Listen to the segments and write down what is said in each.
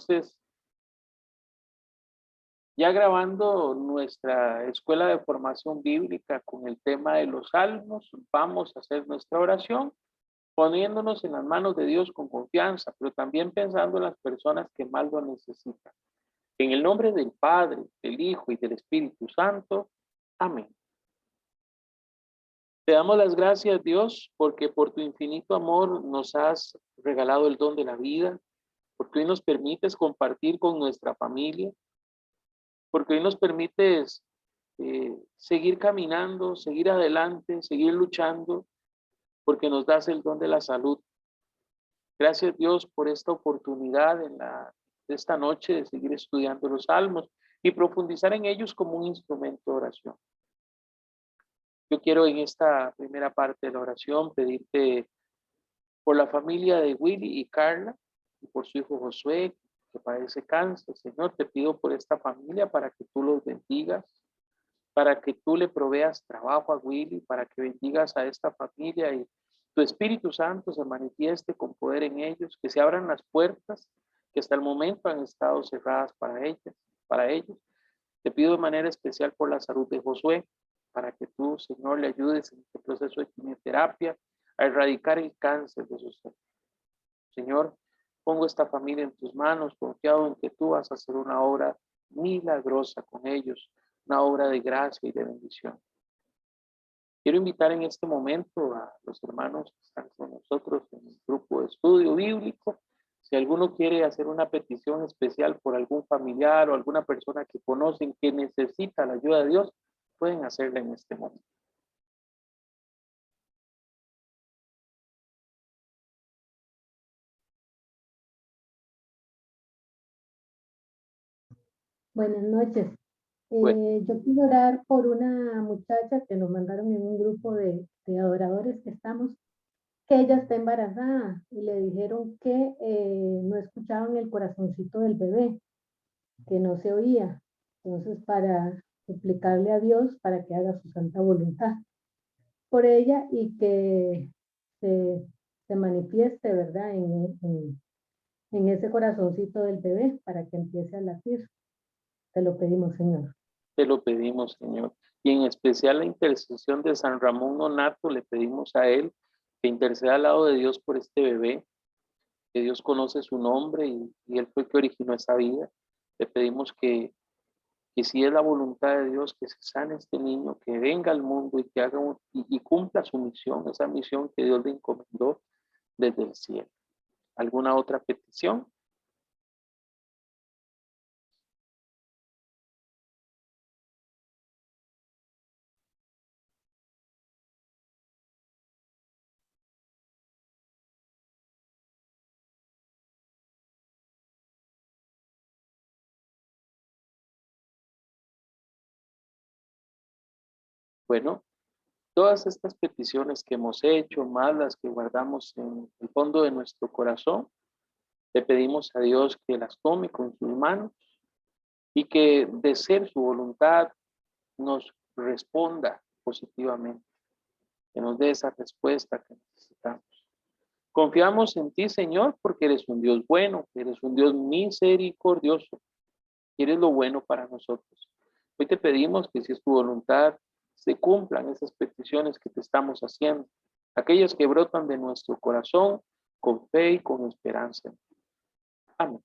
Entonces, ya grabando nuestra escuela de formación bíblica con el tema de los salmos, vamos a hacer nuestra oración poniéndonos en las manos de Dios con confianza, pero también pensando en las personas que más lo necesitan. En el nombre del Padre, del Hijo y del Espíritu Santo. Amén. Te damos las gracias, Dios, porque por tu infinito amor nos has regalado el don de la vida, porque hoy nos permites compartir con nuestra familia, porque hoy nos permites seguir caminando, seguir adelante, seguir luchando, porque nos das el don de la salud. Gracias, Dios, por esta oportunidad de esta noche de seguir estudiando los salmos y profundizar en ellos como un instrumento de oración. Yo quiero en esta primera parte de la oración pedirte por la familia de Willy y Carla y por su hijo Josué, que padece cáncer. Señor, te pido por esta familia para que tú los bendigas, para que tú le proveas trabajo a Willy, para que bendigas a esta familia y tu Espíritu Santo se manifieste con poder en ellos, que se abran las puertas que hasta el momento han estado cerradas para ellos. Te pido de manera especial por la salud de Josué, para que tú, Señor, le ayudes en este proceso de quimioterapia a erradicar el cáncer de sus ojos. Señor, pongo esta familia en tus manos, confiado en que tú vas a hacer una obra milagrosa con ellos, una obra de gracia y de bendición. Quiero invitar en este momento a los hermanos que están con nosotros en el grupo de estudio bíblico. Si alguno quiere hacer una petición especial por algún familiar o alguna persona que conocen que necesita la ayuda de Dios, pueden hacerla en este momento. Buenas noches. Bueno, Yo quiero orar por una muchacha que nos mandaron en un grupo de adoradores que estamos, que ella está embarazada y le dijeron que no escuchaban el corazoncito del bebé, que no se oía. Entonces, para suplicarle a Dios para que haga su santa voluntad por ella y que se manifieste, ¿verdad? En ese corazoncito del bebé para que empiece a latir. Te lo pedimos, Señor. te lo pedimos, Señor. Y en especial la intercesión de San Ramón Nonato, le pedimos a él que interceda al lado de Dios por este bebé, que Dios conoce su nombre y él fue el que originó esa vida. Le pedimos que si es la voluntad de Dios, que se sane este niño, que venga al mundo y que haga y cumpla su misión, esa misión que Dios le encomendó desde el cielo. ¿Alguna otra petición? Bueno, todas estas peticiones que hemos hecho, más las que guardamos en el fondo de nuestro corazón, le pedimos a Dios que las tome con sus manos y que de ser su voluntad nos responda positivamente, que nos dé esa respuesta que necesitamos. Confiamos en ti, Señor, porque eres un Dios bueno, eres un Dios misericordioso, y eres lo bueno para nosotros. Hoy te pedimos que si es tu voluntad, se cumplan esas peticiones que te estamos haciendo, aquellas que brotan de nuestro corazón con fe y con esperanza. Amén.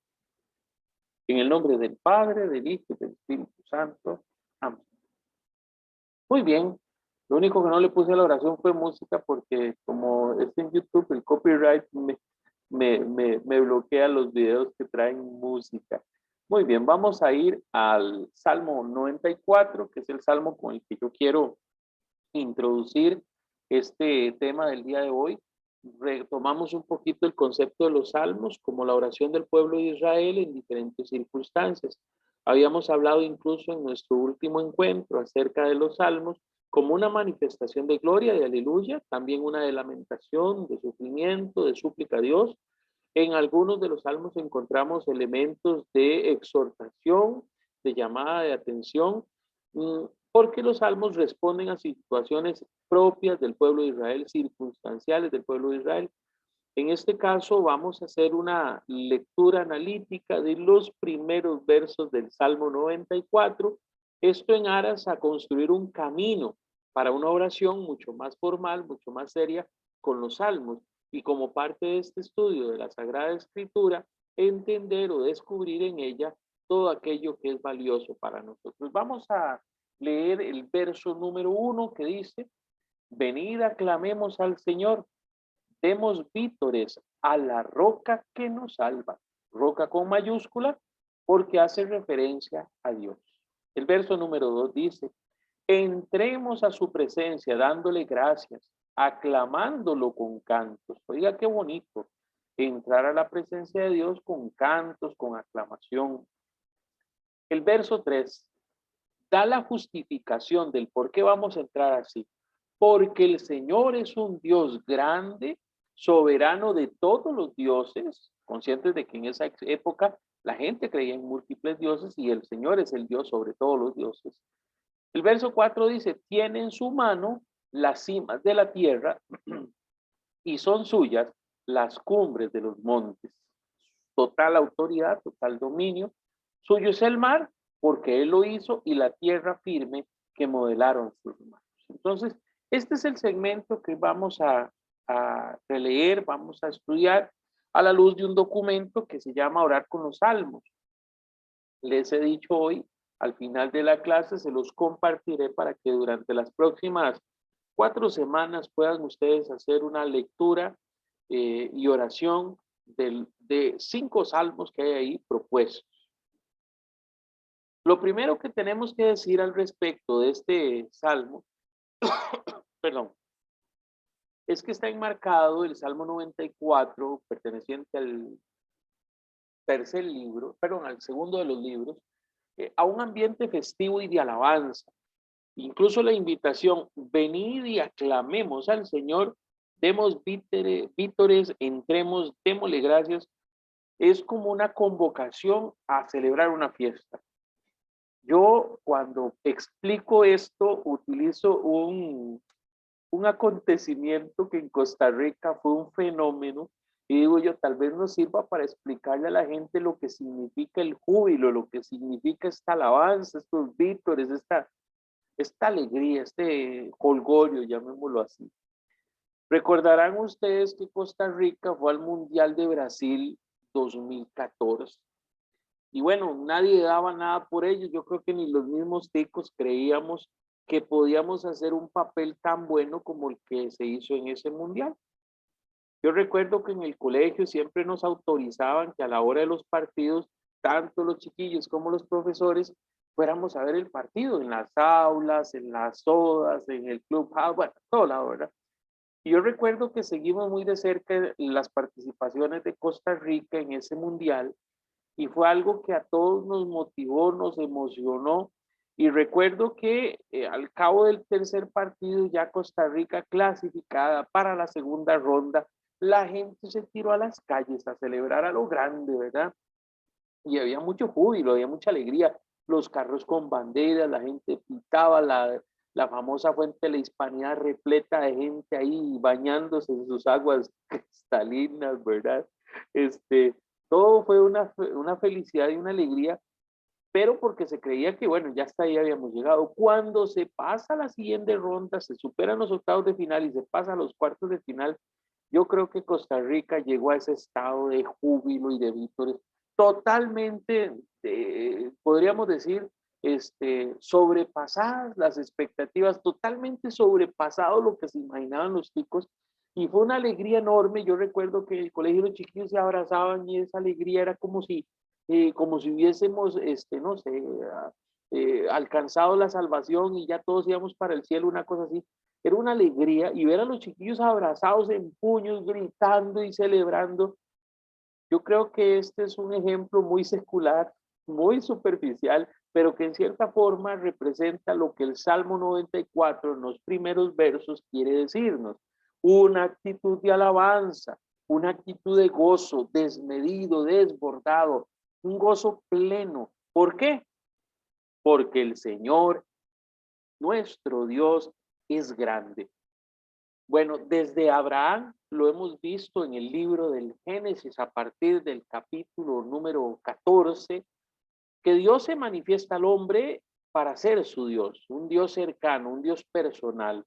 En el nombre del Padre, del Hijo y del Espíritu Santo. Amén. Muy bien. Lo único que no le puse a la oración fue música porque como es en YouTube, el copyright me bloquea los videos que traen música. Muy bien, vamos a ir al Salmo 94, que es el salmo con el que yo quiero introducir este tema del día de hoy. Retomamos un poquito el concepto de los salmos como la oración del pueblo de Israel en diferentes circunstancias. Habíamos hablado incluso en nuestro último encuentro acerca de los salmos como una manifestación de gloria, de aleluya, también una de lamentación, de sufrimiento, de súplica a Dios. En algunos de los salmos encontramos elementos de exhortación, de llamada de atención, porque los salmos responden a situaciones propias del pueblo de Israel, circunstanciales del pueblo de Israel. En este caso vamos a hacer una lectura analítica de los primeros versos del Salmo 94, esto en aras a construir un camino para una oración mucho más formal, mucho más seria con los salmos. Y como parte de este estudio de la Sagrada Escritura, entender o descubrir en ella todo aquello que es valioso para nosotros. Vamos a leer el verso número 1 que dice: venid, aclamemos al Señor, demos vítores a la roca que nos salva. Roca con mayúscula porque hace referencia a Dios. El verso número 2 dice: entremos a su presencia dándole gracias, aclamándolo con cantos. Oiga, qué bonito entrar a la presencia de Dios con cantos, con aclamación. El verso 3 da la justificación del por qué vamos a entrar así. Porque el Señor es un Dios grande, soberano de todos los dioses, conscientes de que en esa época la gente creía en múltiples dioses y el Señor es el Dios sobre todos los dioses. El verso 4 dice: tiene en su mano las cimas de la tierra y son suyas las cumbres de los montes. Total autoridad, total dominio. Suyo es el mar, porque él lo hizo, y la tierra firme que modelaron sus manos. Entonces, este es el segmento que vamos a releer, vamos a estudiar a la luz de un documento que se llama Orar con los Salmos. Les he dicho hoy, al final de la clase, se los compartiré para que durante las próximas 4 semanas puedan ustedes hacer una lectura y oración de 5 salmos que hay ahí propuestos. Lo primero que tenemos que decir al respecto de este salmo, perdón, es que está enmarcado el Salmo 94, perteneciente al tercer libro, perdón, al segundo de los libros, a un ambiente festivo y de alabanza. Incluso la invitación: venid y aclamemos al Señor, demos vítores, entremos, démosle gracias, es como una convocación a celebrar una fiesta. Yo cuando explico esto utilizo un acontecimiento que en Costa Rica fue un fenómeno, y digo yo, tal vez nos sirva para explicarle a la gente lo que significa el júbilo, lo que significa esta alabanza, estos vítores, esta alegría, este jolgorio, llamémoslo así. Recordarán ustedes que Costa Rica fue al Mundial de Brasil 2014. Y bueno, nadie daba nada por ellos. Yo creo que ni los mismos ticos creíamos que podíamos hacer un papel tan bueno como el que se hizo en ese mundial. Yo recuerdo que en el colegio siempre nos autorizaban que a la hora de los partidos, tanto los chiquillos como los profesores, fuéramos a ver el partido en las aulas, en las sodas, en el club, bueno, todo lado, ¿verdad? Y yo recuerdo que seguimos muy de cerca las participaciones de Costa Rica en ese mundial, y fue algo que a todos nos motivó, nos emocionó. Y recuerdo que al cabo del tercer partido, ya Costa Rica clasificada para la segunda ronda, la gente se tiró a las calles a celebrar a lo grande, ¿verdad? Y había mucho júbilo, había mucha alegría, los carros con banderas, la gente pitaba, la famosa fuente de la Hispanidad repleta de gente ahí bañándose en sus aguas cristalinas, ¿verdad? Todo fue una felicidad y una alegría, pero porque se creía que, bueno, ya hasta ahí habíamos llegado. Cuando se pasa a la siguiente ronda, se superan los octavos de final y se pasa a los cuartos de final, yo creo que Costa Rica llegó a ese estado de júbilo y de vítores totalmente, podríamos decir, sobrepasadas las expectativas, totalmente sobrepasado lo que se imaginaban los chicos, y fue una alegría enorme. Yo recuerdo que en el colegio los chiquillos se abrazaban y esa alegría era como si hubiésemos, no sé, alcanzado la salvación y ya todos íbamos para el cielo, una cosa así. Era una alegría, y ver a los chiquillos abrazados en puños, gritando y celebrando. Yo creo que este es un ejemplo muy secular, muy superficial, pero que en cierta forma representa lo que el Salmo 94 en los primeros versos quiere decirnos. Una actitud de alabanza, una actitud de gozo desmedido, desbordado, un gozo pleno. ¿Por qué? Porque el Señor, nuestro Dios, es grande. Bueno, desde Abraham lo hemos visto en el libro del Génesis a partir del capítulo número 14, que Dios se manifiesta al hombre para ser su Dios, un Dios cercano, un Dios personal.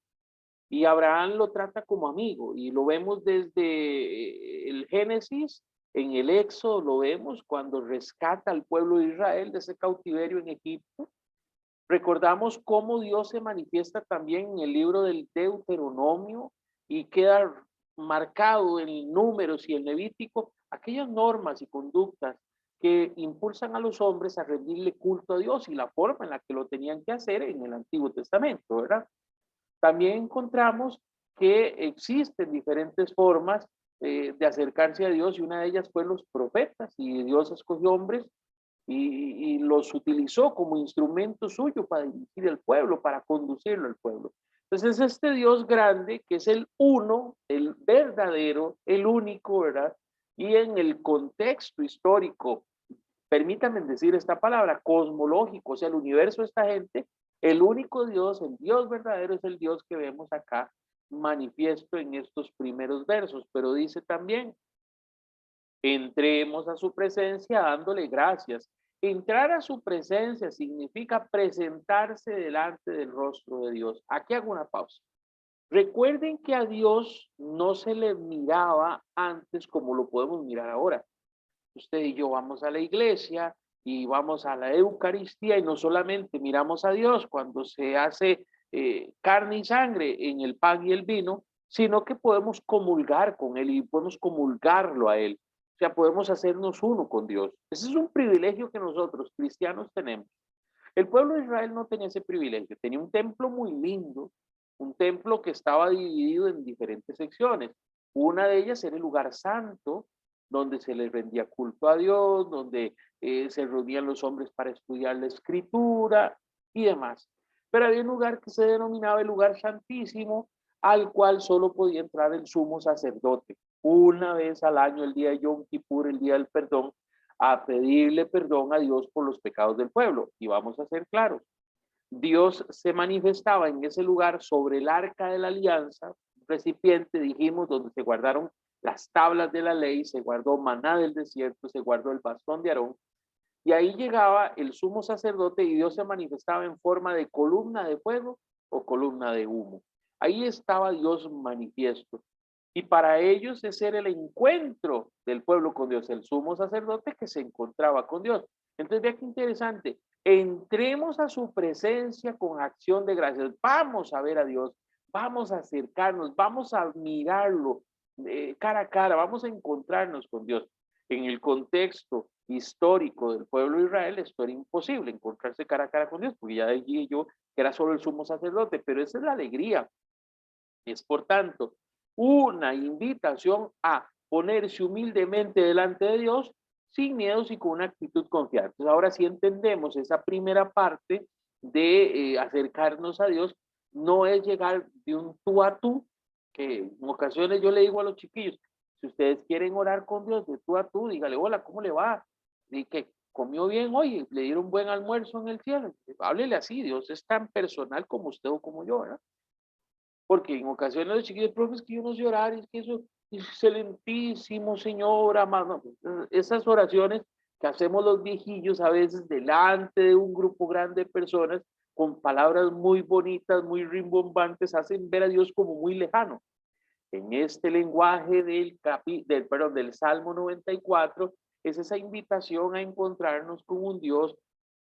Y Abraham lo trata como amigo y lo vemos desde el Génesis, en el Éxodo lo vemos cuando rescata al pueblo de Israel de ese cautiverio en Egipto. Recordamos cómo Dios se manifiesta también en el libro del Deuteronomio y queda marcado en Números y en Levítico aquellas normas y conductas que impulsan a los hombres a rendirle culto a Dios y la forma en la que lo tenían que hacer en el Antiguo Testamento, ¿verdad? También encontramos que existen diferentes formas de acercarse a Dios y una de ellas fue los profetas y Dios escogió hombres y los utilizó como instrumento suyo para dirigir el pueblo, para conducirlo al pueblo. Entonces este Dios grande, que es el uno, el verdadero, el único, ¿verdad? Y en el contexto histórico, permítanme decir esta palabra, cosmológico, o sea, el universo de esta gente, el único Dios, el Dios verdadero es el Dios que vemos acá manifiesto en estos primeros versos, pero dice también, entremos a su presencia dándole gracias. Entrar a su presencia significa presentarse delante del rostro de Dios. Aquí hago una pausa. Recuerden que a Dios no se le miraba antes como lo podemos mirar ahora. Usted y yo vamos a la iglesia y vamos a la Eucaristía y no solamente miramos a Dios cuando se hace carne y sangre en el pan y el vino, sino que podemos comulgar con Él y podemos comulgarlo a Él. O sea, podemos hacernos uno con Dios. Ese es un privilegio que nosotros, cristianos, tenemos. El pueblo de Israel no tenía ese privilegio. Tenía un templo muy lindo, un templo que estaba dividido en diferentes secciones. Una de ellas era el lugar santo, donde se les rendía culto a Dios, donde se reunían los hombres para estudiar la escritura y demás. Pero había un lugar que se denominaba el lugar santísimo, al cual solo podía entrar el sumo sacerdote. Una vez al año, el día de Yom Kippur, el día del perdón, a pedirle perdón a Dios por los pecados del pueblo. Y vamos a ser claros, Dios se manifestaba en ese lugar sobre el arca de la alianza, un recipiente, dijimos, donde se guardaron las tablas de la ley, se guardó maná del desierto, se guardó el bastón de Aarón, y ahí llegaba el sumo sacerdote y Dios se manifestaba en forma de columna de fuego o columna de humo. Ahí estaba Dios manifiesto. Y para ellos ese era el encuentro del pueblo con Dios, el sumo sacerdote que se encontraba con Dios. Entonces, vea qué interesante. Entremos a su presencia con acción de gracias. Vamos a ver a Dios, vamos a acercarnos, vamos a mirarlo cara a cara, vamos a encontrarnos con Dios. En el contexto histórico del pueblo de Israel, esto era imposible, encontrarse cara a cara con Dios, porque ya dije yo que era solo el sumo sacerdote, pero esa es la alegría. Es por tanto una invitación a ponerse humildemente delante de Dios sin miedos y con una actitud confiada. Entonces ahora sí entendemos esa primera parte de acercarnos a Dios, no es llegar de un tú a tú, que en ocasiones yo le digo a los chiquillos, si ustedes quieren orar con Dios de tú a tú, dígale, hola, ¿cómo le va? Y que comió bien hoy, le dieron buen almuerzo en el cielo. Háblele así, Dios es tan personal como usted o como yo, ¿verdad? Porque en ocasiones los chiquillos, profe, es que yo no sé orar, es que eso, excelentísimo Señor, amado. Esas oraciones que hacemos los viejillos a veces delante de un grupo grande de personas, con palabras muy bonitas, muy rimbombantes, hacen ver a Dios como muy lejano. En este lenguaje del Salmo 94, es esa invitación a encontrarnos con un Dios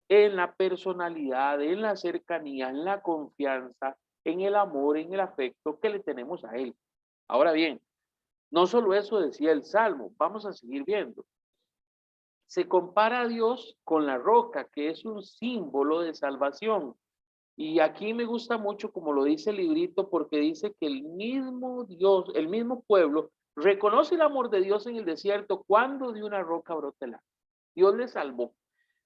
en la personalidad, en la cercanía, en la confianza, en el amor, en el afecto que le tenemos a Él. Ahora bien, no solo eso decía el Salmo, vamos a seguir viendo. Se compara a Dios con la roca, que es un símbolo de salvación. Y aquí me gusta mucho como lo dice el librito, porque dice que el mismo Dios, el mismo pueblo, reconoce el amor de Dios en el desierto cuando de una roca brota el agua. Dios le salvó.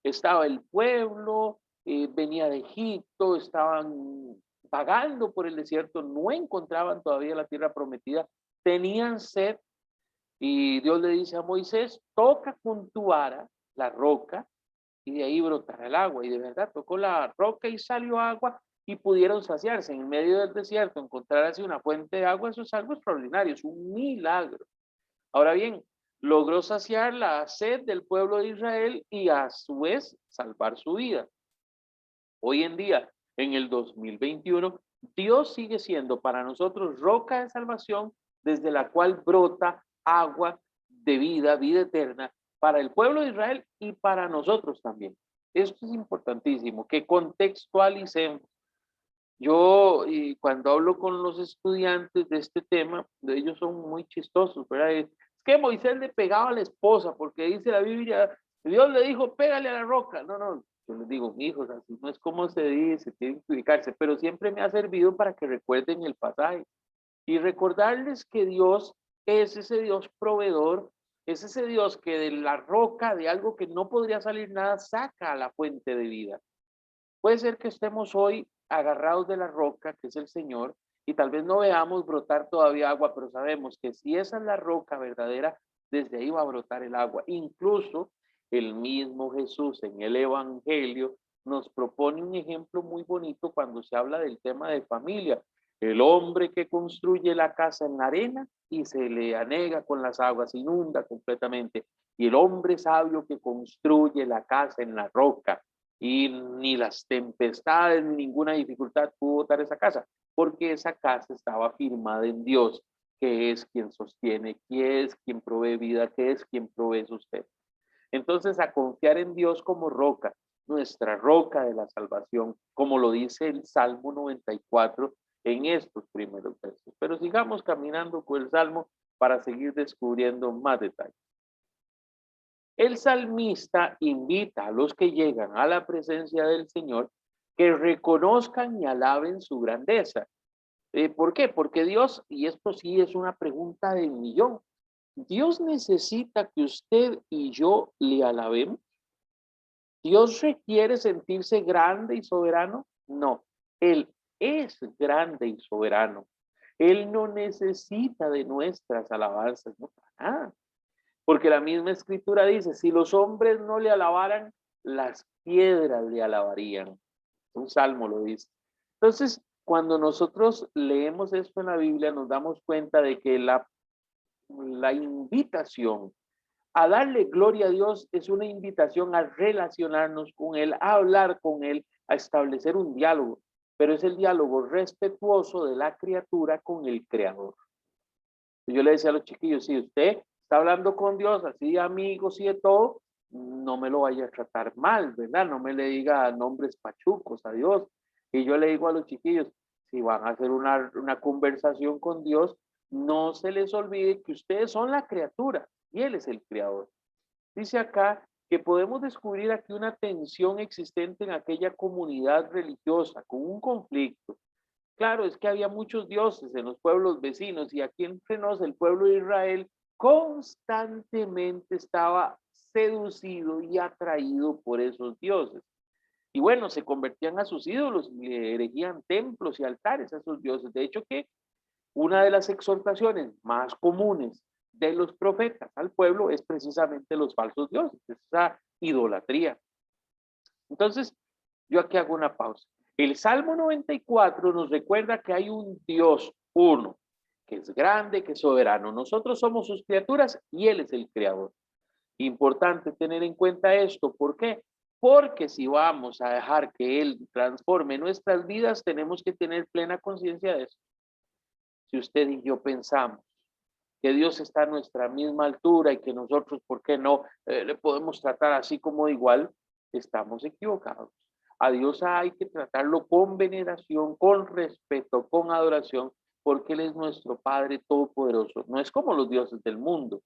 Estaba el pueblo, venía de Egipto, estaban vagando por el desierto, no encontraban todavía la tierra prometida, tenían sed y Dios le dice a Moisés, toca con tu vara la roca y de ahí brotará el agua. Y de verdad tocó la roca y salió agua y pudieron saciarse. En medio del desierto, encontrar así una fuente de agua, eso es algo extraordinario, es un milagro. Ahora bien, logró saciar la sed del pueblo de Israel y a su vez salvar su vida. Hoy en día, en el 2021, Dios sigue siendo para nosotros roca de salvación desde la cual brota agua de vida, vida eterna, para el pueblo de Israel y para nosotros también. Esto es importantísimo, que contextualicemos. Yo, y cuando hablo con los estudiantes de este tema, ellos son muy chistosos, ¿verdad? Es que Moisés le pegaba a la esposa, porque dice la Biblia, Dios le dijo, pégale a la roca. No, no, yo les digo, mi hijos, así no es como se dice, tienen que ubicarse, pero siempre me ha servido para que recuerden el pasaje y recordarles que Dios es ese Dios proveedor, es ese Dios que de la roca, de algo que no podría salir nada, saca a la fuente de vida. Puede ser que estemos hoy agarrados de la roca, que es el Señor, y tal vez no veamos brotar todavía agua, pero sabemos que si esa es la roca verdadera, desde ahí va a brotar el agua. Incluso el mismo Jesús en el Evangelio nos propone un ejemplo muy bonito cuando se habla del tema de familia. El hombre que construye la casa en la arena y se le anega con las aguas, inunda completamente. Y el hombre sabio que construye la casa en la roca y ni las tempestades ni ninguna dificultad pudo botar esa casa, porque esa casa estaba firmada en Dios, que es quien sostiene, que es quien provee vida, que es quien provee sustento. Entonces, a confiar en Dios como roca, nuestra roca de la salvación, como lo dice el Salmo 94 en estos primeros versos. Pero sigamos caminando con el Salmo para seguir descubriendo más detalles. El salmista invita a los que llegan a la presencia del Señor que reconozcan y alaben su grandeza. ¿Por qué? Porque Dios, y esto sí es una pregunta de millón, ¿Dios necesita que usted y yo le alabemos? ¿Dios requiere sentirse grande y soberano? No, Él es grande y soberano. Él no necesita de nuestras alabanzas, no para nada. Porque la misma escritura dice, si los hombres no le alabaran, las piedras le alabarían. Un salmo lo dice. Entonces, cuando nosotros leemos esto en la Biblia, nos damos cuenta de que la invitación a darle gloria a Dios es una invitación a relacionarnos con Él, a hablar con Él, a establecer un diálogo, pero es el diálogo respetuoso de la criatura con el Creador. Yo le decía a los chiquillos, si usted está hablando con Dios, así de amigos y de todo, no me lo vaya a tratar mal, ¿verdad? No me le diga nombres pachucos a Dios. Y yo le digo a los chiquillos, si van a hacer una conversación con Dios, no se les olvide que ustedes son la criatura y Él es el creador. Dice acá que podemos descubrir aquí una tensión existente en aquella comunidad religiosa, con un conflicto. Claro, es que había muchos dioses en los pueblos vecinos y aquí entre nos el pueblo de Israel constantemente estaba seducido y atraído por esos dioses. Y bueno, se convertían a sus ídolos y erigían templos y altares a esos dioses. De hecho que una de las exhortaciones más comunes de los profetas al pueblo es precisamente los falsos dioses, esa idolatría. Entonces, yo aquí hago una pausa. El Salmo 94 nos recuerda que hay un Dios uno, que es grande, que es soberano. Nosotros somos sus criaturas y Él es el creador. Importante tener en cuenta esto. ¿Por qué? Porque si vamos a dejar que Él transforme nuestras vidas, tenemos que tener plena conciencia de eso. Si usted y yo pensamos que Dios está a nuestra misma altura y que nosotros, ¿por qué no le podemos tratar así como igual? Estamos equivocados. A Dios hay que tratarlo con veneración, con respeto, con adoración, porque Él es nuestro Padre Todopoderoso. No es como los dioses del mundo.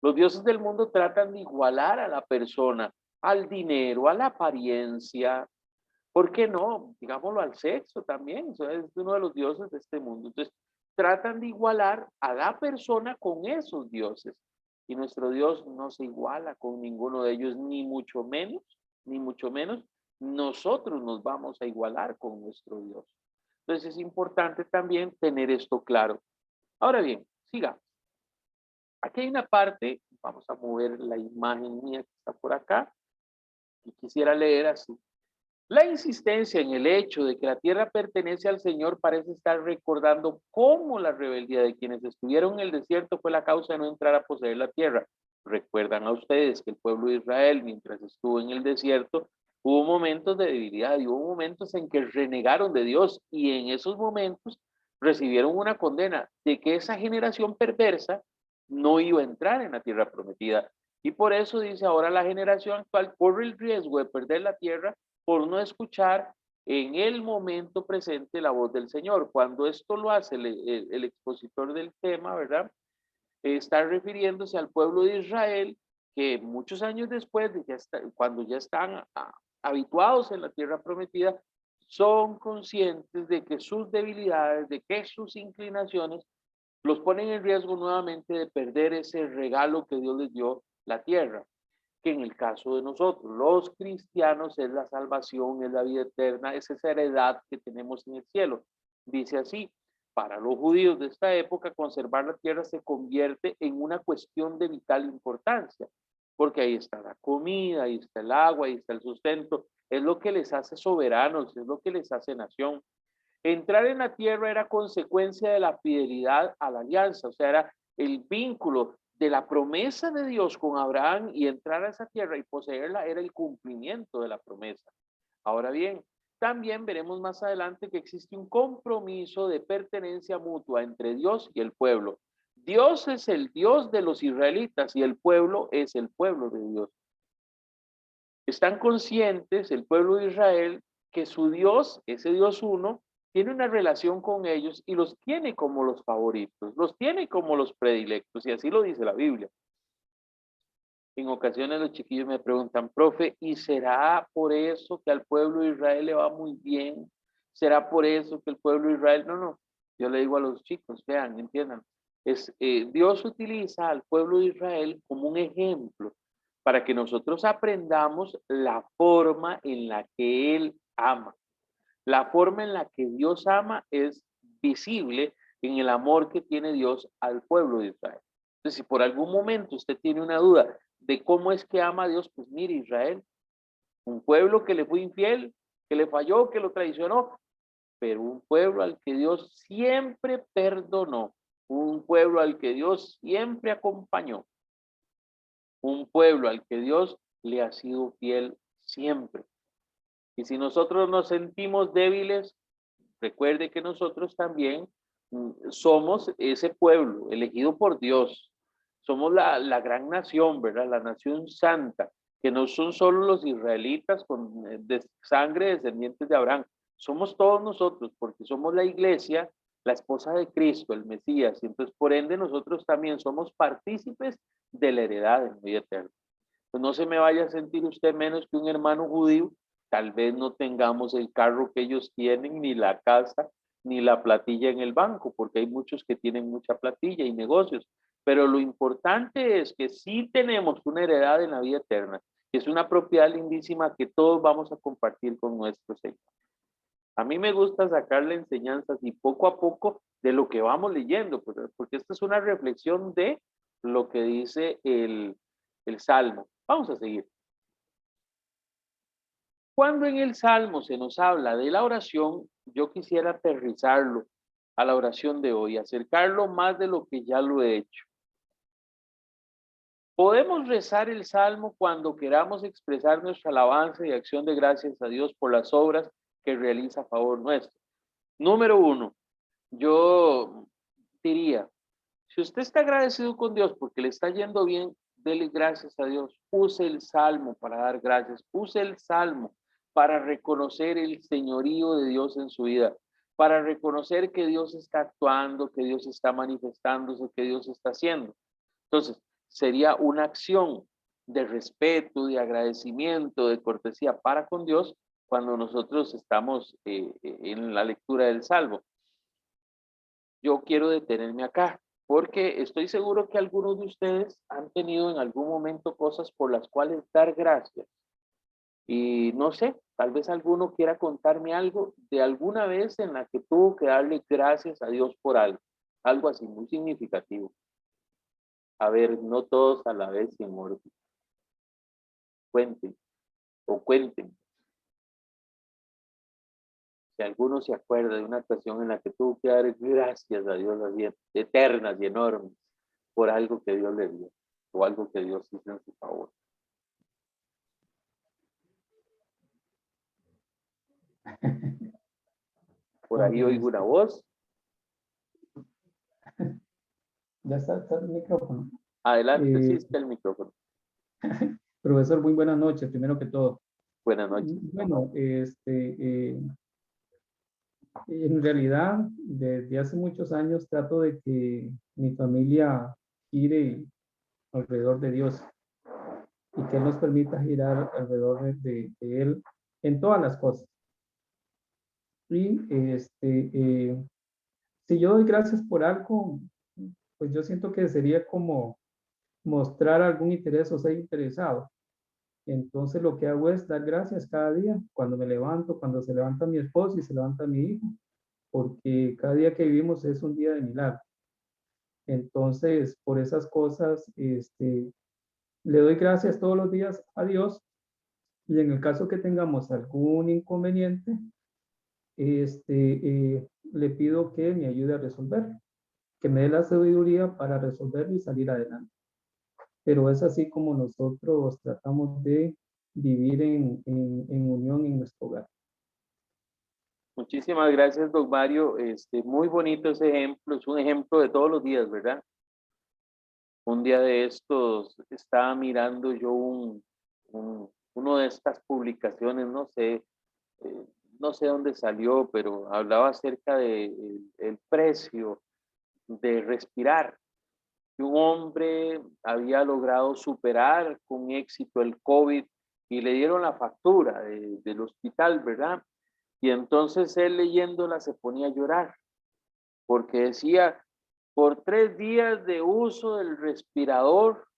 Los dioses del mundo tratan de igualar a la persona, al dinero, a la apariencia. ¿Por qué no? Digámoslo al sexo también. Eso es uno de los dioses de este mundo. Entonces, tratan de igualar a la persona con esos dioses. Y nuestro Dios no se iguala con ninguno de ellos, ni mucho menos, nosotros nos vamos a igualar con nuestro Dios. Entonces es importante también tener esto claro. Ahora bien, sigamos. Aquí hay una parte, vamos a mover la imagen mía que está por acá, y quisiera leer así. La insistencia en el hecho de que la tierra pertenece al Señor parece estar recordando cómo la rebeldía de quienes estuvieron en el desierto fue la causa de no entrar a poseer la tierra. Recuerdan a ustedes que el pueblo de Israel, mientras estuvo en el desierto, hubo momentos de debilidad y hubo momentos en que renegaron de Dios, y en esos momentos recibieron una condena de que esa generación perversa no iba a entrar en la tierra prometida. Y por eso dice, ahora la generación actual corre el riesgo de perder la tierra por no escuchar en el momento presente la voz del Señor. Cuando esto lo hace el expositor del tema, ¿verdad? Está refiriéndose al pueblo de Israel, que muchos años después, cuando ya están habituados en la tierra prometida, son conscientes de que sus debilidades, de que sus inclinaciones los ponen en riesgo nuevamente de perder ese regalo que Dios les dio, la tierra, que en el caso de nosotros, los cristianos, es la salvación, es la vida eterna, es esa heredad que tenemos en el cielo. Dice así, para los judíos de esta época, conservar la tierra se convierte en una cuestión de vital importancia, porque ahí está la comida, ahí está el agua, ahí está el sustento, es lo que les hace soberanos, es lo que les hace nación. Entrar en la tierra era consecuencia de la fidelidad a la alianza, o sea, era el vínculo de la promesa de Dios con Abraham, y entrar a esa tierra y poseerla era el cumplimiento de la promesa. Ahora bien, también veremos más adelante que existe un compromiso de pertenencia mutua entre Dios y el pueblo. Dios es el Dios de los israelitas y el pueblo es el pueblo de Dios. Están conscientes el pueblo de Israel que su Dios, ese Dios uno, tiene una relación con ellos y los tiene como los favoritos, los tiene como los predilectos, y así lo dice la Biblia. En ocasiones los chiquillos me preguntan, profe, ¿y será por eso que al pueblo de Israel le va muy bien? ¿Será por eso que el pueblo de Israel? No, no. Yo le digo a los chicos, vean, entiendan. Dios utiliza al pueblo de Israel como un ejemplo para que nosotros aprendamos la forma en la que Él ama. La forma en la que Dios ama es visible en el amor que tiene Dios al pueblo de Israel. Entonces, si por algún momento usted tiene una duda de cómo es que ama a Dios, pues mire, Israel, un pueblo que le fue infiel, que le falló, que lo traicionó, pero un pueblo al que Dios siempre perdonó, un pueblo al que Dios siempre acompañó, un pueblo al que Dios le ha sido fiel siempre. Y si nosotros nos sentimos débiles, recuerde que nosotros también somos ese pueblo elegido por Dios. Somos la gran nación, ¿verdad? La nación santa, que no son solo los israelitas con de sangre descendientes de Abraham. Somos todos nosotros, porque somos la iglesia, la esposa de Cristo, el Mesías. Y entonces, por ende, nosotros también somos partícipes de la heredad del vida eterna. Pues no se me vaya a sentir usted menos que un hermano judío. Tal vez no tengamos el carro que ellos tienen, ni la casa, ni la platilla en el banco, porque hay muchos que tienen mucha platilla y negocios. Pero lo importante es que sí tenemos una heredad en la vida eterna, que es una propiedad lindísima que todos vamos a compartir con nuestro Señor. A mí me gusta sacarle enseñanzas y poco a poco de lo que vamos leyendo, porque esta es una reflexión de lo que dice el Salmo. Vamos a seguir. Cuando en el Salmo se nos habla de la oración, yo quisiera aterrizarlo a la oración de hoy, acercarlo más de lo que ya lo he hecho. Podemos rezar el Salmo cuando queramos expresar nuestra alabanza y acción de gracias a Dios por las obras que realiza a favor nuestro. Número uno, yo diría, si usted está agradecido con Dios porque le está yendo bien, dele gracias a Dios. Use el Salmo para dar gracias. Use el Salmo para reconocer el señorío de Dios en su vida, para reconocer que Dios está actuando, que Dios está manifestándose, que Dios está haciendo. Entonces, sería una acción de respeto, de agradecimiento, de cortesía para con Dios cuando nosotros estamos en la lectura del Salmo. Yo quiero detenerme acá, porque estoy seguro que algunos de ustedes han tenido en algún momento cosas por las cuales dar gracias. Y no sé, tal vez alguno quiera contarme algo de alguna vez en la que tuvo que darle gracias a Dios por algo, algo así muy significativo. A ver, no todos a la vez, sin orden. Cuenten o cuenten. Si alguno se acuerda de una ocasión en la que tuvo que dar gracias a Dios así eternas y enormes por algo que Dios le dio o algo que Dios hizo en su favor. Por ahí oigo una voz. Ya está el micrófono. Adelante, sí está el micrófono. Profesor, muy buenas noches, primero que todo. Buenas noches. Bueno, en realidad, desde hace muchos años trato de que mi familia gire alrededor de Dios y que Él nos permita girar alrededor de Él en todas las cosas. Y si yo doy gracias por algo, pues yo siento que sería como mostrar algún interés o ser interesado. Entonces lo que hago es dar gracias cada día, cuando me levanto, cuando se levanta mi esposo y se levanta mi hijo, porque cada día que vivimos es un día de milagro. Entonces, por esas cosas, le doy gracias todos los días a Dios y en el caso que tengamos algún inconveniente, le pido que me ayude a resolverlo, que me dé la sabiduría para resolverlo y salir adelante. Pero es así como nosotros tratamos de vivir en unión en nuestro hogar. Muchísimas gracias, don Mario. Muy bonito ese ejemplo, es un ejemplo de todos los días, ¿verdad? Un día de estos estaba mirando yo uno de estas publicaciones, no sé dónde salió, pero hablaba acerca de el precio de respirar. Que un hombre había logrado superar con éxito el COVID y le dieron la factura del hospital, ¿verdad? Y entonces él leyéndola se ponía a llorar, porque decía, por 3 días de uso del respirador,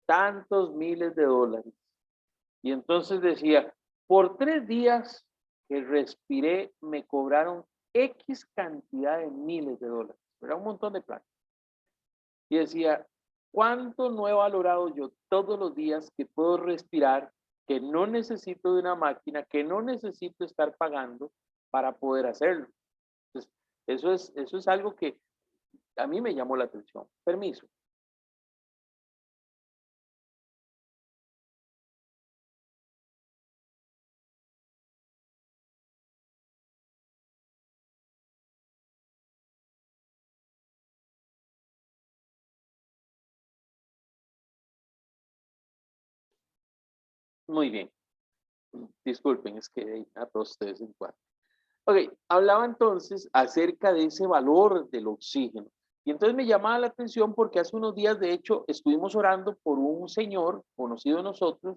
tantos miles de dólares. Y entonces decía, por 3 días que respiré, me cobraron X cantidad de miles de dólares. Era un montón de plata. Y decía, ¿cuánto no he valorado yo todos los días que puedo respirar, que no necesito de una máquina, que no necesito estar pagando para poder hacerlo? Entonces, eso es algo que a mí me llamó la atención. Permiso. Muy bien. Disculpen, es que a todos ustedes en cuanto. Ok, hablaba entonces acerca de ese valor del oxígeno. Y entonces me llamaba la atención porque hace unos días, de hecho, estuvimos orando por un señor conocido de nosotros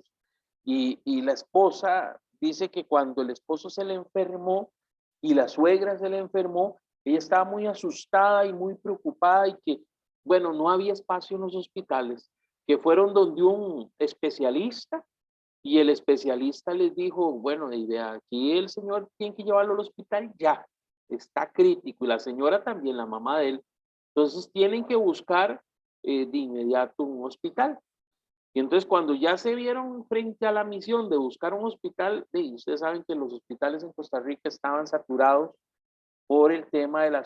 y la esposa dice que cuando el esposo se le enfermó y la suegra se le enfermó, ella estaba muy asustada y muy preocupada y que, bueno, no había espacio en los hospitales, que fueron donde un especialista y el especialista les dijo, bueno, de aquí el señor tiene que llevarlo al hospital ya, está crítico, y la señora también, la mamá de él. Entonces tienen que buscar de inmediato un hospital. Y entonces cuando ya se vieron frente a la misión de buscar un hospital, ustedes saben que los hospitales en Costa Rica estaban saturados por el tema de la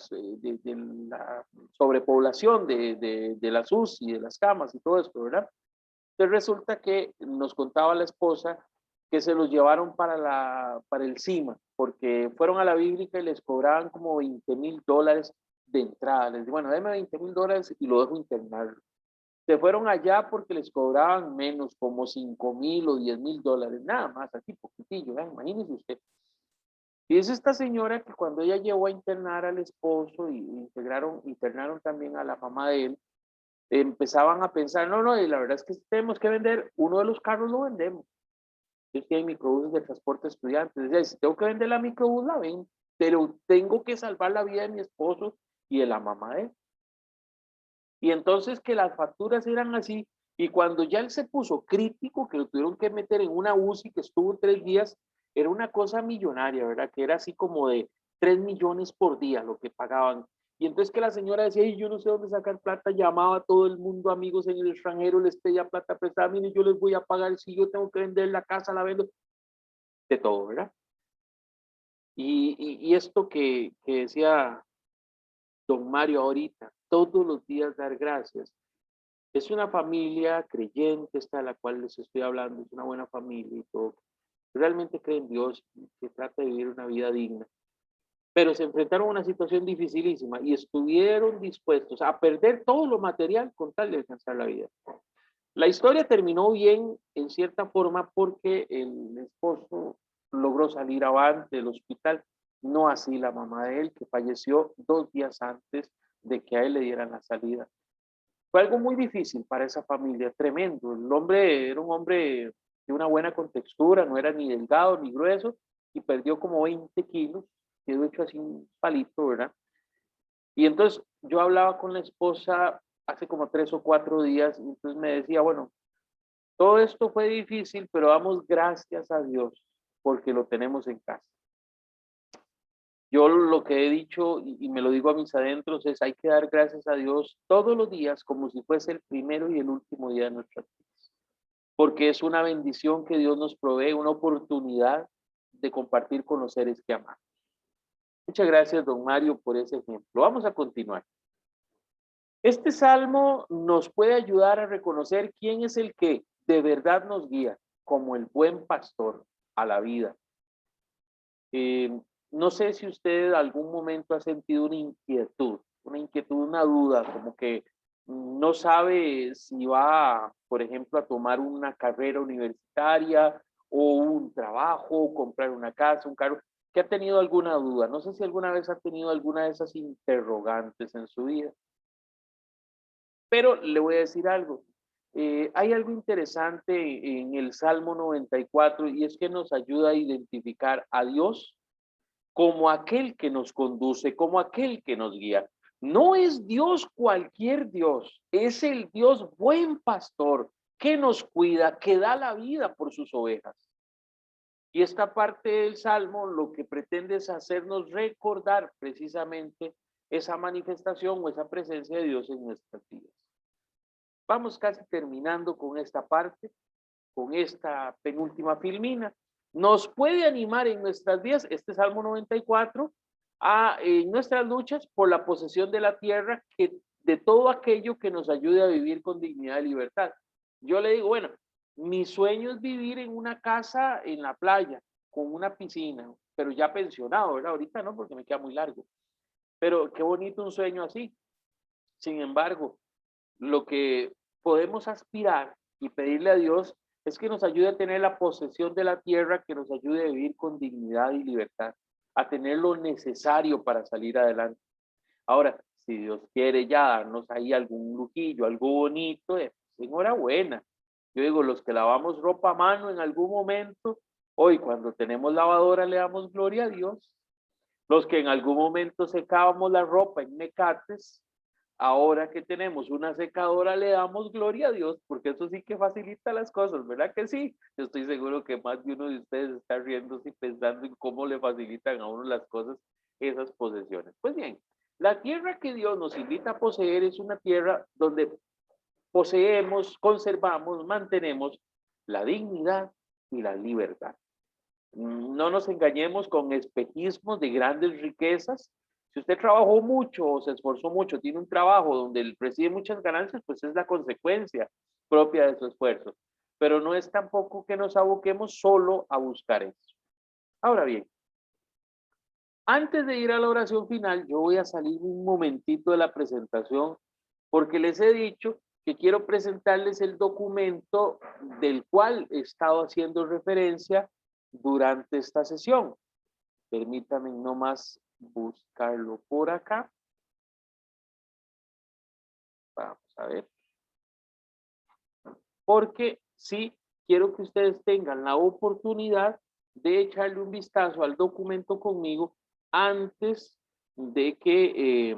sobrepoblación de las UCI, de las camas y todo esto, ¿verdad? Entonces resulta que nos contaba la esposa que se los llevaron para el CIMA, porque fueron a la bíblica y les cobraban como $20,000 de entrada. Les dije, bueno, déme $20,000 y lo dejo internar. Se fueron allá porque les cobraban menos, como $5,000 o $10,000, nada más, así poquitillo, imagínense usted. Y es esta señora que cuando ella llevó a internar al esposo y internaron también a la mamá de él, empezaban a pensar, no, y la verdad es que tenemos que vender, uno de los carros lo vendemos. Es que hay microbuses de transporte de estudiantes. Decía, si tengo que vender la microbús, la vendo, pero tengo que salvar la vida de mi esposo y de la mamá de él. Y entonces que las facturas eran así, y cuando ya él se puso crítico, que lo tuvieron que meter en una UCI que estuvo 3 días, era una cosa millonaria, ¿verdad? Que era así como de 3 millones por día lo que pagaban. Y entonces que la señora decía, yo no sé dónde sacar plata, llamaba a todo el mundo, amigos en el extranjero, les pedía plata prestada, mire, yo les voy a pagar, si yo tengo que vender la casa, la vendo, de todo, ¿verdad? Y esto que decía don Mario ahorita, todos los días dar gracias. Es una familia creyente, esta de la cual les estoy hablando, es una buena familia y todo. Realmente cree en Dios, que trata de vivir una vida digna. Pero se enfrentaron a una situación dificilísima y estuvieron dispuestos a perder todo lo material con tal de alcanzar la vida. La historia terminó bien en cierta forma porque el esposo logró salir avante del hospital, no así la mamá de él, que falleció 2 días antes de que a él le dieran la salida. Fue algo muy difícil para esa familia, tremendo. El hombre era un hombre de una buena contextura, no era ni delgado ni grueso, y perdió como 20 kilos, quedó hecho así un palito, ¿verdad? Y entonces yo hablaba con la esposa hace como 3 o 4 días, y entonces me decía, bueno, todo esto fue difícil, pero damos gracias a Dios porque lo tenemos en casa. Yo lo que he dicho y me lo digo a mis adentros es hay que dar gracias a Dios todos los días como si fuese el primero y el último día de nuestras vidas. Porque es una bendición que Dios nos provee, una oportunidad de compartir con los seres que amamos. Muchas gracias, don Mario, por ese ejemplo. Vamos a continuar. Este salmo nos puede ayudar a reconocer quién es el que de verdad nos guía, como el buen pastor a la vida. No sé si usted algún momento ha sentido una inquietud, una duda, como que no sabe si va, por ejemplo, a tomar una carrera universitaria o un trabajo, comprar una casa, un carro, que ha tenido alguna duda. No sé si alguna vez ha tenido alguna de esas interrogantes en su vida. Pero le voy a decir algo. Hay algo interesante en el Salmo 94 y es que nos ayuda a identificar a Dios como aquel que nos conduce, como aquel que nos guía. No es Dios cualquier Dios, es el Dios buen pastor que nos cuida, que da la vida por sus ovejas. Y esta parte del Salmo lo que pretende es hacernos recordar precisamente esa manifestación o esa presencia de Dios en nuestras vidas. Vamos casi terminando con esta parte, con esta penúltima filmina. Nos puede animar en nuestras vidas, este Salmo 94, en nuestras luchas por la posesión de la tierra, de todo aquello que nos ayude a vivir con dignidad y libertad. Yo le digo, bueno, mi sueño es vivir en una casa en la playa, con una piscina, pero ya pensionado, ¿verdad? Ahorita no, porque me queda muy largo. Pero qué bonito un sueño así. Sin embargo, lo que podemos aspirar y pedirle a Dios es que nos ayude a tener la posesión de la tierra, que nos ayude a vivir con dignidad y libertad, a tener lo necesario para salir adelante. Ahora, si Dios quiere ya darnos ahí algún lujillo, algo bonito, enhorabuena. Yo digo, los que lavamos ropa a mano en algún momento, hoy cuando tenemos lavadora le damos gloria a Dios. Los que en algún momento secábamos la ropa en mecates, ahora que tenemos una secadora le damos gloria a Dios, porque eso sí que facilita las cosas, ¿verdad que sí? Yo estoy seguro que más de uno de ustedes está riéndose y pensando en cómo le facilitan a uno las cosas, esas posesiones. Pues bien, la tierra que Dios nos invita a poseer es una tierra donde poseemos, conservamos, mantenemos la dignidad y la libertad. No nos engañemos con espejismos de grandes riquezas. Si usted trabajó mucho o se esforzó mucho, tiene un trabajo donde recibe muchas ganancias, pues es la consecuencia propia de su esfuerzo. Pero no es tampoco que nos aboquemos solo a buscar eso. Ahora bien, antes de ir a la oración final, yo voy a salir un momentito de la presentación porque les he dicho que quiero presentarles el documento del cual he estado haciendo referencia durante esta sesión. Permítanme nomás buscarlo por acá. Vamos a ver. Porque sí quiero que ustedes tengan la oportunidad de echarle un vistazo al documento conmigo antes de que,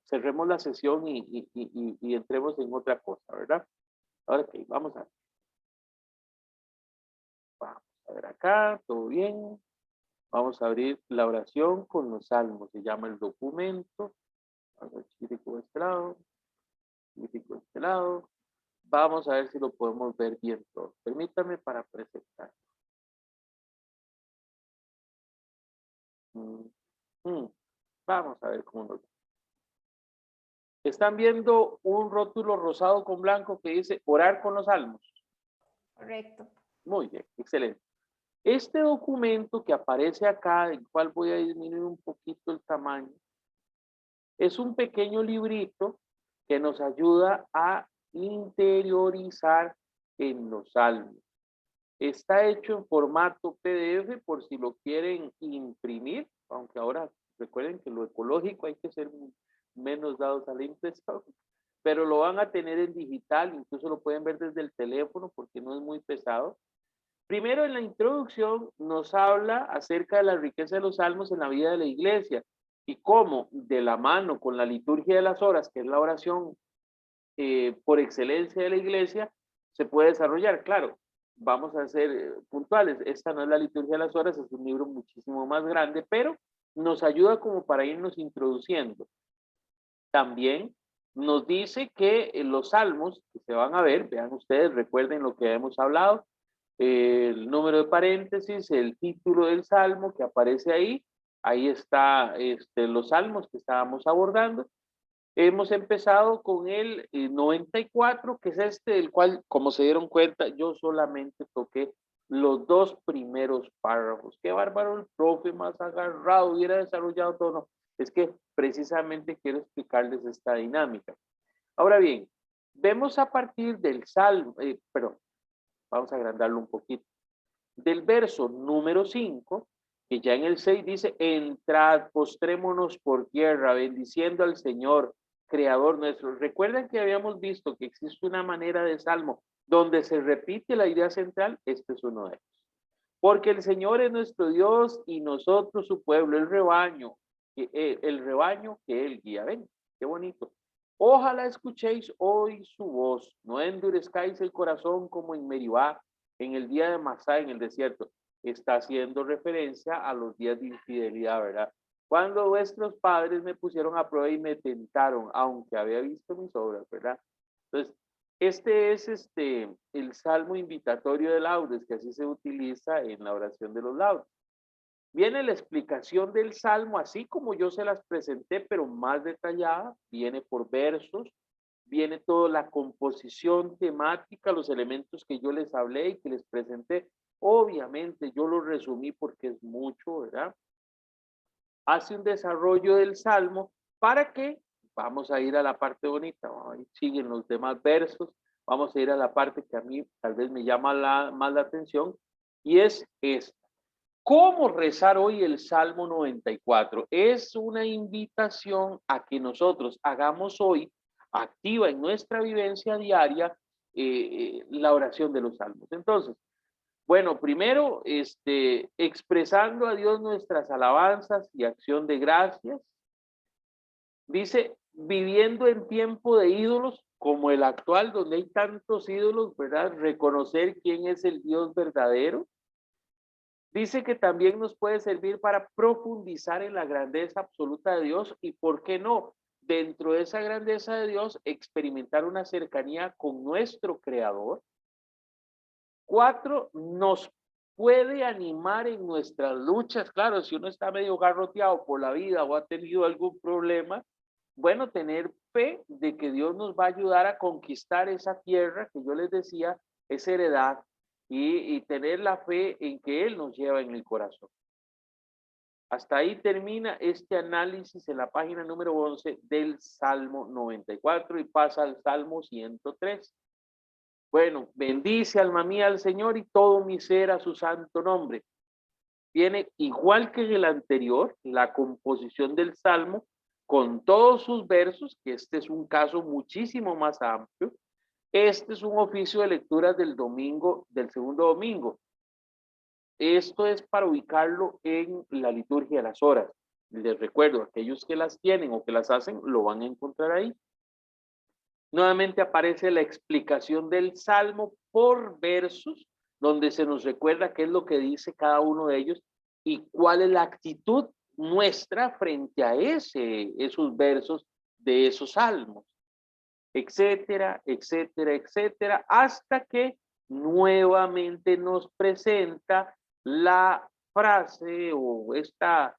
cerremos la sesión y entremos en otra cosa, ¿verdad? Ahora sí, vamos a ver acá, todo bien. Vamos a abrir la oración con los salmos. Se llama el documento. Vamos a ver chiquitico de este lado. Chiquitico de este lado. Vamos a ver si lo podemos ver bien todo. Permítame para presentar. Mm, Vamos a ver cómo nos va. Están viendo un rótulo rosado con blanco que dice orar con los salmos. Correcto. Muy bien, excelente. Este documento que aparece acá, del cual voy a disminuir un poquito el tamaño, es un pequeño librito que nos ayuda a interiorizar en los salmos. Está hecho en formato PDF por si lo quieren imprimir, aunque ahora recuerden que lo ecológico hay que ser menos dados a la impresión, pero lo van a tener en digital, incluso lo pueden ver desde el teléfono porque no es muy pesado. Primero, en la introducción nos habla acerca de la riqueza de los salmos en la vida de la iglesia y cómo, de la mano con la liturgia de las horas, que es la oración por excelencia de la iglesia, se puede desarrollar. Claro, vamos a ser puntuales. Esta no es la liturgia de las horas, es un libro muchísimo más grande, pero nos ayuda como para irnos introduciendo. También nos dice que los salmos que se van a ver, vean ustedes, recuerden lo que hemos hablado, el número de paréntesis, el título del salmo que aparece ahí, ahí está los salmos que estábamos abordando. Hemos empezado con el 94, que es del cual, como se dieron cuenta, yo solamente toqué los dos primeros párrafos. Qué bárbaro el profe, más agarrado, hubiera desarrollado todo. No, es que precisamente quiero explicarles esta dinámica. Ahora bien, vemos a partir del salmo, perdón, vamos a agrandarlo un poquito, del verso número 5, que ya en el 6 dice, entrad, postrémonos por tierra, bendiciendo al Señor, Creador nuestro. Recuerden que habíamos visto que existe una manera de salmo donde se repite la idea central, este es uno de ellos. Porque el Señor es nuestro Dios y nosotros su pueblo, el rebaño que Él guía. ¿Ven? Qué bonito. Ojalá escuchéis hoy su voz, no endurezcáis el corazón como en Meribá, en el día de Masá, en el desierto. Está haciendo referencia a los días de infidelidad, ¿verdad? Cuando vuestros padres me pusieron a prueba y me tentaron, aunque había visto mis obras, ¿verdad? Entonces, este es el salmo invitatorio de laudes, que así se utiliza en la oración de los laudes. Viene la explicación del salmo, así como yo se las presenté, pero más detallada, viene por versos, viene toda la composición temática, los elementos que yo les hablé y que les presenté. Obviamente yo lo resumí porque es mucho, ¿verdad? Hace un desarrollo del salmo para que, vamos a ir a la parte bonita, ahí siguen los demás versos, vamos a ir a la parte que a mí tal vez me llama más la atención, y es esta. ¿Cómo rezar hoy el Salmo 94? Es una invitación a que nosotros hagamos hoy, activa en nuestra vivencia diaria, la oración de los salmos. Entonces, bueno, primero, expresando a Dios nuestras alabanzas y acción de gracias. Dice, viviendo en tiempo de ídolos como el actual, donde hay tantos ídolos, ¿verdad? Reconocer quién es el Dios verdadero. Dice que también nos puede servir para profundizar en la grandeza absoluta de Dios y, ¿por qué no? Dentro de esa grandeza de Dios, experimentar una cercanía con nuestro Creador. 4, nos puede animar en nuestras luchas. Claro, si uno está medio garroteado por la vida o ha tenido algún problema, bueno, tener fe de que Dios nos va a ayudar a conquistar esa tierra que yo les decía, esa heredad, y tener la fe en que Él nos lleva en el corazón. Hasta ahí termina este análisis en la página número 11 del Salmo 94 y pasa al Salmo 103. Bueno, bendice alma mía al Señor y todo mi ser a su santo nombre. Viene igual que en el anterior, la composición del Salmo con todos sus versos, que este es un caso muchísimo más amplio. Este es un oficio de lecturas del domingo, del segundo domingo. Esto es para ubicarlo en la liturgia de las horas. Les recuerdo, aquellos que las tienen o que las hacen, lo van a encontrar ahí. Nuevamente aparece la explicación del Salmo por versos, donde se nos recuerda qué es lo que dice cada uno de ellos y cuál es la actitud nuestra frente a esos versos de esos salmos, etcétera, etcétera, etcétera, hasta que nuevamente nos presenta la frase o esta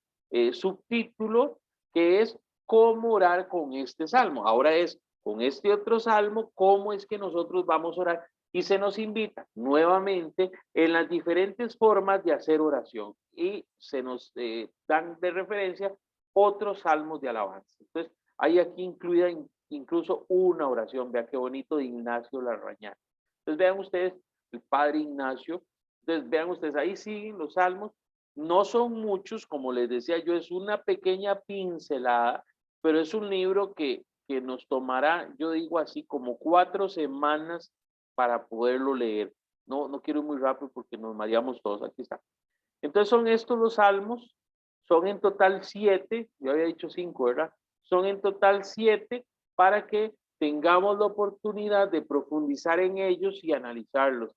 subtítulo, que es cómo orar con este salmo. Ahora es con este otro salmo, cómo es que nosotros vamos a orar. Y se nos invita nuevamente en las diferentes formas de hacer oración. Y se nos dan de referencia otros salmos de alabanza. Entonces, hay aquí incluida incluso una oración. Vea qué bonito, de Ignacio Larrañaga. Entonces, vean ustedes, el Padre Ignacio. Entonces, vean ustedes, ahí siguen los salmos. No son muchos, como les decía yo, es una pequeña pincelada, pero es un libro que nos tomará, yo digo así, como 4 semanas para poderlo leer. No quiero ir muy rápido porque nos mareamos todos. Aquí está. Entonces son estos los salmos, son en total 7, yo había dicho 5, ¿verdad? Son en total 7 para que tengamos la oportunidad de profundizar en ellos y analizarlos.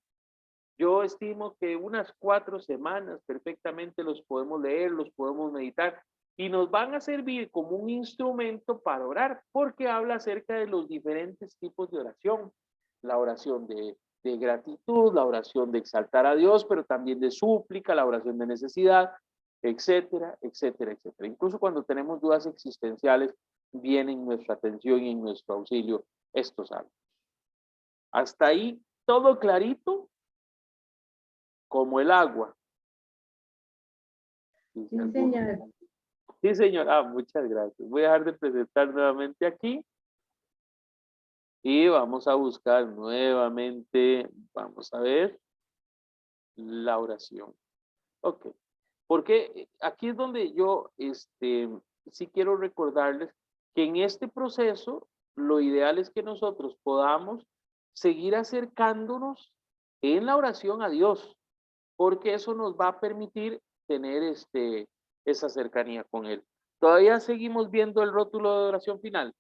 Yo estimo que unas 4 semanas perfectamente los podemos leer, los podemos meditar y nos van a servir como un instrumento para orar, porque habla acerca de los diferentes tipos de oración. La oración de gratitud, la oración de exaltar a Dios, pero también de súplica, la oración de necesidad, etcétera, etcétera, etcétera. Incluso cuando tenemos dudas existenciales, vienen en nuestra atención y en nuestro auxilio estos salmos. Hasta ahí, todo clarito, como el agua. Sí, señor. Sí, señora, muchas gracias. Voy a dejar de presentar nuevamente aquí. Y vamos a buscar nuevamente, vamos a ver, la oración. Ok. Porque aquí es donde yo sí quiero recordarles que en este proceso lo ideal es que nosotros podamos seguir acercándonos en la oración a Dios, porque eso nos va a permitir tener esa cercanía con Él. ¿Todavía seguimos viendo el rótulo de oración final?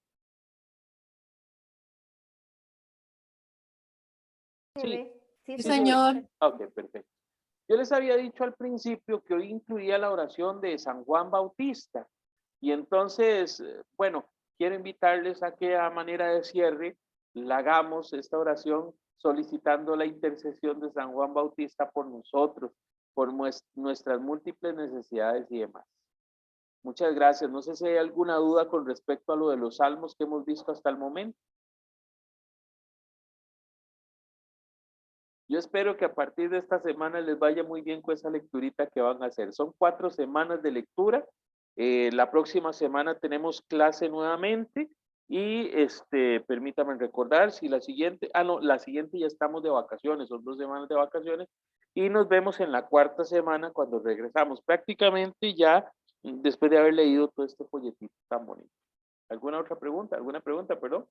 Sí. Sí, Sí, señor. Ok, perfecto. Yo les había dicho al principio que hoy incluía la oración de San Juan Bautista. Y entonces, bueno, quiero invitarles a que a manera de cierre la hagamos esta oración solicitando la intercesión de San Juan Bautista por nosotros, por nuestras múltiples necesidades y demás. Muchas gracias. No sé si hay alguna duda con respecto a lo de los salmos que hemos visto hasta el momento. Yo espero que a partir de esta semana les vaya muy bien con esa lecturita que van a hacer. Son 4 semanas de lectura. La próxima semana tenemos clase nuevamente y permítanme recordar si la siguiente, no, la siguiente ya estamos de vacaciones, son 2 semanas de vacaciones y nos vemos en la 4ª semana cuando regresamos, prácticamente ya después de haber leído todo este folletito tan bonito. ¿Alguna otra pregunta? ¿Alguna pregunta, perdón?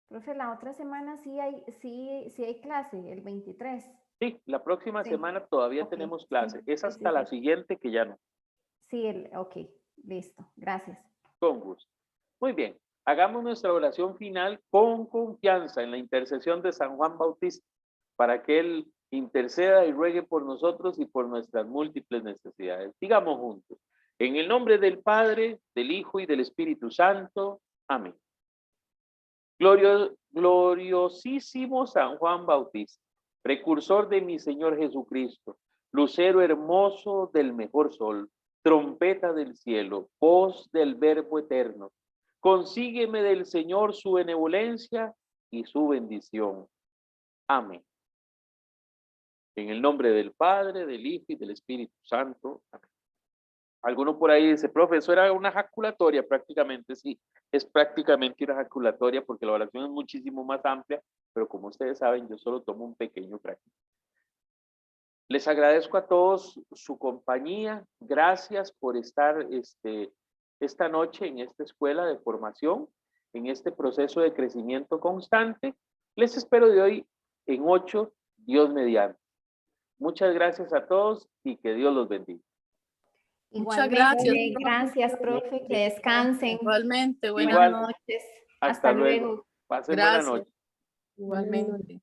Profe, la otra semana sí hay clase, el 23. Sí, la próxima Sí. semana todavía Ok, tenemos clase. sí, Es sí, hasta sí, la sí. siguiente que ya no. Sí, ok, listo, gracias. Con gusto. Muy bien. Hagamos nuestra oración final con confianza en la intercesión de San Juan Bautista para que Él interceda y ruegue por nosotros y por nuestras múltiples necesidades. Digamos juntos. En el nombre del Padre, del Hijo y del Espíritu Santo. Amén. Gloriosísimo San Juan Bautista, precursor de mi Señor Jesucristo, lucero hermoso del mejor sol, trompeta del cielo, voz del Verbo eterno, consígueme del Señor su benevolencia y su bendición. Amén. En el nombre del Padre, del Hijo y del Espíritu Santo. Amén. Alguno por ahí dice, profe, eso era una ejaculatoria, prácticamente sí, es prácticamente una ejaculatoria porque la oración es muchísimo más amplia, pero como ustedes saben, yo solo tomo un pequeño fragmento. Les agradezco a todos su compañía, gracias por estar esta noche en esta escuela de formación, en este proceso de crecimiento constante. Les espero de hoy en 8, Dios mediante. Muchas gracias a todos y que Dios los bendiga. Muchas Igualmente, gracias. gracias, profe, que descansen. Igualmente, buenas Buenas Igual. noches. Hasta luego. Luego. Pasen buena Gracias. noche. Igualmente.